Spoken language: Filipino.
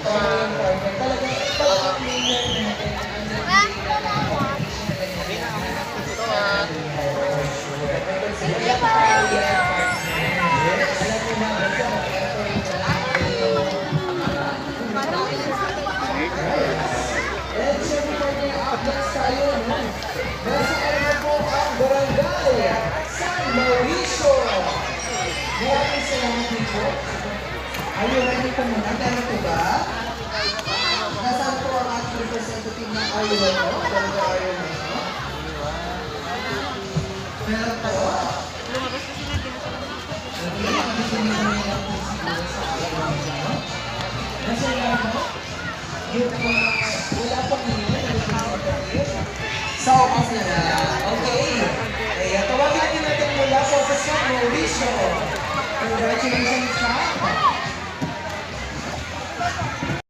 yung partner. Talagang cleaner natin. And syempre, updates tayo, no? Nasa ano po ang barangay San Mauricio. Maraming salamat dito. Are you ready po muna? Gano'n po ba? Nasaan po ang ating representative ng Ayuano? Barangay Ayuano? Meron po. Okay, gusto niyo na lang po siguro sa Ayuano. Nasa Ayuano? Yung wala pong ngayon, representative. Sa office na lang. Okay. Kaya tawagin natin mula sa San Mauricio. Congratulations, ha?